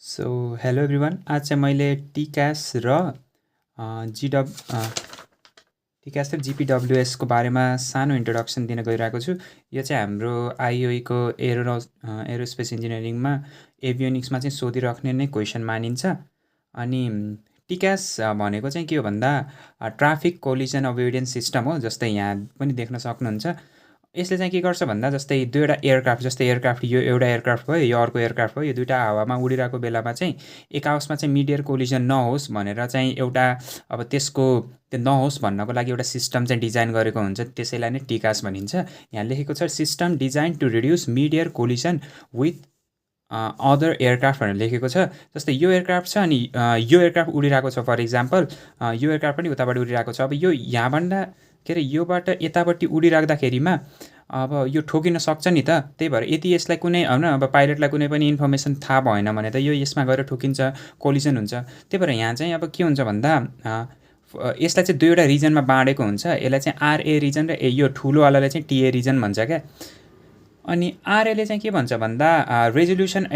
So hello everyone, आज चाहिँ मैले टिक्यास र टिक्यास र जिपिडब्ल्युएसको बारेमा सानो इन्ट्रोडक्सन दिन गइरहेको छु। यो चाहिँ हाम्रो आइओईको एरोस्पेस इन्जिनियरिङमा एभियोनिक्समा चाहिँ सोधिराख्ने नै क्वेसन मानिन्छ। अनि टिक्यास भनेको चाहिँ के हो भन्दा ट्राफिक कोलिजन अभोइडेन्स सिस्टम हो, जस्तै यहाँ पनि देख्न सक्नुहुन्छ। यसले चाहिँ के गर्छ भन्दा जस्तै दुईवटा एयरक्राफ्ट, जस्तै एयरक्राफ्ट यो एउटा एयरक्राफ्ट भयो, यो अर्को एयरक्राफ्ट भयो, यो दुईवटा हावामा उडिरहेको बेलामा चाहिँ एक आपसमा चाहिँ मिड एयर कोलिजन नहोस् भनेर चाहिँ एउटा अब त्यसको त्यो नहोस् भन्नको लागि एउटा सिस्टम चाहिँ डिजाइन गरेको हुन्छ। त्यसैलाई नै टिकास भनिन्छ। यहाँ लेखेको छ system design to reduce mid air collision with other aircraft भनेर लेखेको छ। जस्तै यो एयरक्राफ्ट छ अनि यो एयरक्राफ्ट उडिरहेको छ, फर इक्जाम्पल यो एयरक्राफ्ट पनि उताबाट उडिरहेको छ। अब यो यहाँभन्दा के अरे योबाट यतापट्टि उडिराख्दाखेरिमा अब यो ठोकिन सक्छ नि त। त्यही भएर यदि यसलाई कुनै होइन अब पाइलटलाई कुनै पनि इन्फर्मेसन थाहा भएन भने त यो यसमा गएर ठोकिन्छ, कोलिजन हुन्छ। त्यही भएर यहाँ चाहिँ अब के हुन्छ भन्दा यसलाई चाहिँ दुईवटा रिजनमा बाँडेको हुन्छ। यसलाई चाहिँ आरए रिजन र यो ठुलोवालालाई चाहिँ टिए रिजन भन्छ क्या। अनि आरएले चाहिँ के भन्छ भन्दा रेजोल्युसन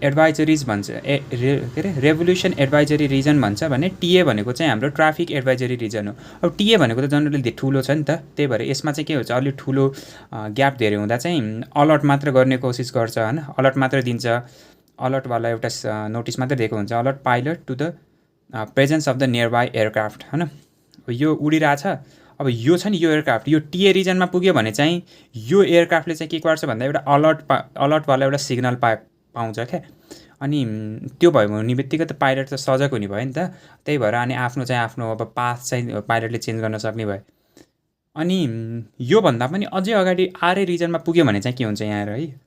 एडभाइजरिज भन्छ, के अरे रेभोल्युसन एडभाइजरी रिजन भन्छ भने टिए भनेको चाहिँ हाम्रो ट्राफिक एडभाइजरी रिजन हो। अब टिए भनेको त जनरली ठुलो छ नि त, त्यही भएर यसमा चाहिँ के हुन्छ, अलिक ठुलो ग्याप धेरै हुँदा चाहिँ अलर्ट मात्र गर्ने कोसिस गर्छ होइन, अलर्ट मात्र दिन्छ। अलर्टवाला एउटा नोटिस मात्रै दिएको हुन्छ, alert pilot to the presence of the nearby aircraft होइन। यो उडिरहेछ, अब यो छ नि यो एयरक्राफ्ट, यो टिए रिजनमा पुग्यो भने चाहिँ यो एयरक्राफ्टले चाहिँ के गर्छ भन्दा एउटा अलर्टवाला एउटा सिग्नल पाउँछ क्या। अनि त्यो भयो भने बित्तिकै त पाइलट त सजग हुने भयो नि त। त्यही भएर अनि आफ्नो अब पाथ चाहिँ पाइलटले चेन्ज गर्न सक्ने भयो। अनि योभन्दा पनि अझै अगाडि आरए रिजनमा पुग्यो भने चाहिँ के हुन्छ यहाँ है,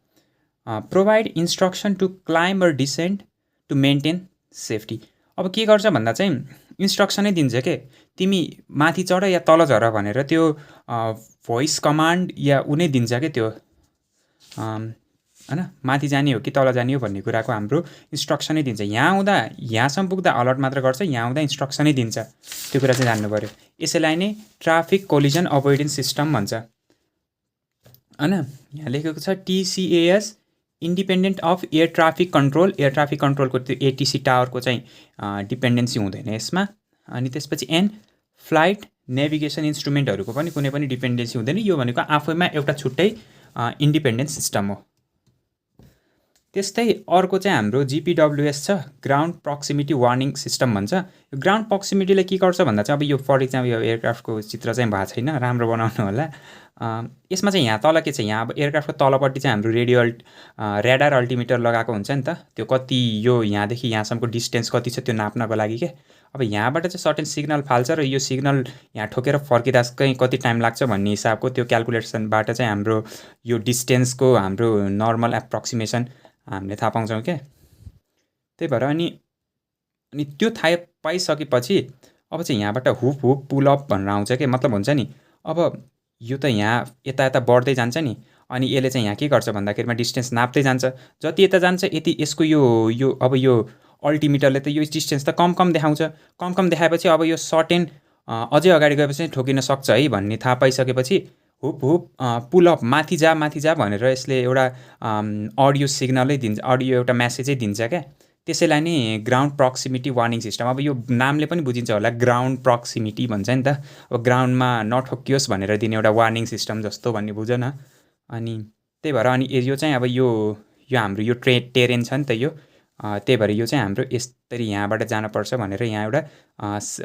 provide instruction to climb or descend to maintain safety. अब के गर्छ भन्दा चाहिँ इन्स्ट्रक्सनै दिन्छ के, तिमी माथि चढ या तल झर भनेर त्यो भोइस कमान्ड या उनी दिन्छ क्या त्यो होइन, माथि जाने हो कि तल जाने हो भन्ने कुराको हाम्रो इन्स्ट्रक्सनै दिन्छ। यहाँ हुँदा यहाँसम्म पुग्दा अलर्ट मात्र गर्छ, यहाँ हुँदा इन्स्ट्रक्सनै दिन्छ। त्यो कुरा चाहिँ जान्नु पऱ्यो। यसैलाई नै ट्राफिक कोलिजन अभोइडेन्स सिस्टम भन्छ होइन। यहाँ लेखेको छ TCAS independent of air traffic control. Air traffic कन्ट्रोलको त्यो एटिसी टावरको चाहिँ डिपेन्डेन्सी हुँदैन यसमा। अनि त्यसपछि फ्लाइट नेभिगेसन इन्स्ट्रुमेन्टहरूको पनि कुनै पनि डिपेन्डेन्सी हुँदैन। यो भनेको आफैमा एउटा छुट्टै इन्डिपेन्डेन्ट सिस्टम हो। त्यस्तै अर्को चाहिँ हाम्रो जिपिडब्ल्युएस छ, ग्राउन्ड प्रक्सिमिटी वार्निङ सिस्टम भन्छ। यो ग्राउन्ड प्रक्सिमिटीले के गर्छ भन्दा चाहिँ अब यो फर इक्जाम्पल यो एयरक्राफ्टको चित्र चाहिँ भएको छैन, राम्रो बनाउनु होला। यसमा चाहिँ यहाँ तल के छ, यहाँ अब एयरक्राफ्टको तलपट्टि चाहिँ हाम्रो ऱ्याडार अल्टिमिटर लगाएको हुन्छ नि त। त्यो कति यो यहाँदेखि यहाँसम्मको डिस्टेन्स कति छ त्यो नाप्नको लागि के। अब यहाँबाट चाहिँ सर्टेन सिग्नल फाल्छ र यो सिग्नल यहाँ ठोकेर फर्किँदा कहीँ कति टाइम लाग्छ भन्ने हिसाबको त्यो क्यालकुलेसनबाट चाहिँ हाम्रो यो डिस्टेन्सको हाम्रो नर्मल एप्रोक्सिमेसन हामीले थाहा पाउँछौँ क्या। त्यही भएर अनि त्यो थाहा पाइसकेपछि अब चाहिँ यहाँबाट हुप पुलअप भनेर आउँछ क्या। मतलब हुन्छ नि अब यो त यहाँ यता बढ्दै जान्छ नि, अनि यसले चाहिँ यहाँ के गर्छ भन्दाखेरिमा डिस्टेन्स नाप्दै जान्छ। जति यता जान्छ यति यसको यो अब यो अल्टिमिटरले त यो डिस्टेन्स त कम देखाउँछ। कम देखाएपछि अब यो सर्टेन अझै अगाडि गएपछि ठोकिन सक्छ है भन्ने थाहा पाइसकेपछि हुप पुलअप माथि जा भनेर यसले एउटा अडियो सिग्नलै दिन्छ, अडियो एउटा म्यासेजै दिन्छ क्या। त्यसैलाई नै ग्राउन्ड प्रक्सिमिटी वार्निङ सिस्टम। अब यो नामले पनि बुझिन्छ होला, ग्राउन्ड प्रक्सिमिटी भन्छ नि त। अब ग्राउन्डमा नठोकियोस् भनेर दिने एउटा वार्निङ सिस्टम जस्तो भन्ने बुझ न। अनि त्यही भएर अनि यो चाहिँ अब यो हाम्रो यो टेरेन छ नि त यो, त्यही भएर यो चाहिँ हाम्रो यसरी यहाँबाट जानुपर्छ भनेर यहाँ एउटा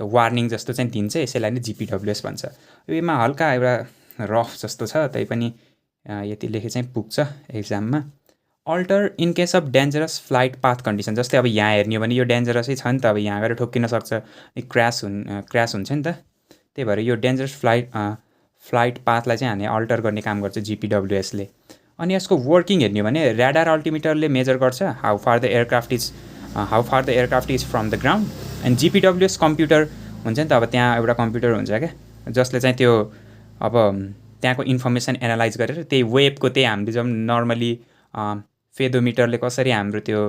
वार्निङ जस्तो चाहिँ दिन्छ। यसैलाई नै जिपिडब्ल्युएस भन्छ। यसमा हल्का एउटा रफ जस्तो छ, तैपनि यति लेखे चाहिँ पुग्छ एक्जाममा। Alter in case of dangerous flight path condition. जस्तै अब यहाँ हेर्ने हो भने यो डेन्जरसै छ नि त, अब यहाँ गएर ठोक्किन सक्छ, क्र्यास हुन्छ नि त। त्यही भएर यो डेन्जरस फ्लाइट पाथलाई चाहिँ हामी अल्टर गर्ने काम गर्छ जिपिडब्ल्युएसले। अनि यसको वर्किङ हेर्ने हो भने ऱ्याडार अल्टिमिटरले मेजर गर्छ how far the aircraft is from the ground. And GPWS computer हुन्छ नि त, अब त्यहाँ एउटा कम्प्युटर हुन्छ क्या, जसले चाहिँ त्यो अब त्यहाँको इन्फर्मेसन एनालाइज गरेर त्यही वेबको त्यही हामीले जब नर्मली फेदोमिटरले कसरी हाम्रो त्यो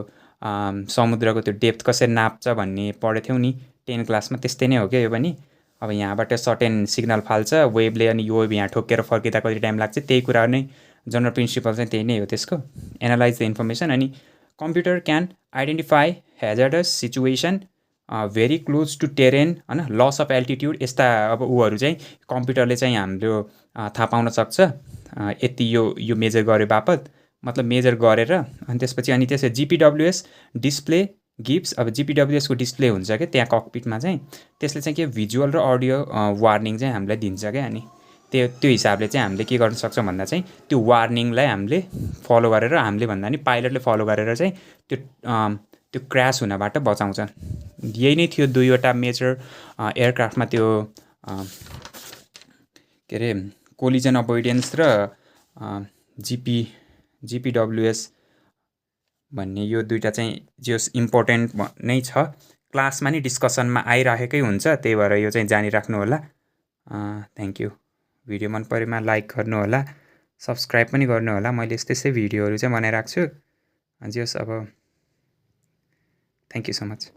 समुद्रको त्यो डेप्थ कसरी नाप्छ भन्ने पढेको थियौँ नि 10 क्लासमा, त्यस्तै नै हो क्या यो पनि। अब यहाँबाट सर्टेन सिग्नल फाल्छ वेबले, अनि यो वेब यहाँ ठोकेर फर्किँदा कति टाइम लाग्छ, त्यही कुरा नै जनरल प्रिन्सिपल चाहिँ त्यही नै हो त्यसको, एनालाइज द इन्फर्मेसन। अनि computer can identify hazardous situation very close to terrain होइन लस अफ एल्टिट्युड यस्ता अब ऊहरू चाहिँ कम्प्युटरले चाहिँ हाम्रो थाहा पाउन सक्छ यति यो मेजर गरे बापत मतलब मेजर गरेर अनि त्यसपछि जिपिडब्ल्युएस डिस्प्ले गिभ्स अब जिपिडब्ल्युएसको डिस्प्ले हुन्छ क्या त्यहाँ ककपिटमा चाहिँ त्यसले चाहिँ के भिजुअल र अडियो वार्निङ चाहिँ हामीलाई दिन्छ क्या अनि त्यो हिसाबले चाहिँ हामीले के गर्न सक्छौँ भन्दा चाहिँ त्यो वार्निङलाई हामीले फलो गरेर हामीले भन्दा नि पाइलटले फलो गरेर चाहिँ त्यो क्र्यास हुनबाट बचाउँछ यही नै थियो दुईवटा मेजर एयरक्राफ्टमा त्यो के अरे कोलिजन अभोइडेन्स र जिपिडब्ल्युएस भन्ने यो दुईवटा चाहिँ जस इम्पोर्टेन्ट नै छ क्लासमा नि डिस्कसनमा आइराखेकै हुन्छ त्यही भएर यो चाहिँ जानिराख्नु होला थ्याङ्क यू भिडियो मन परेमा लाइक गर्नु होला सब्सक्राइब पनि गर्नु होला मैले यस्तै भिडियोहरू चाहिँ बनाइराख्छु जस अब थ्याङ्क यू सो मच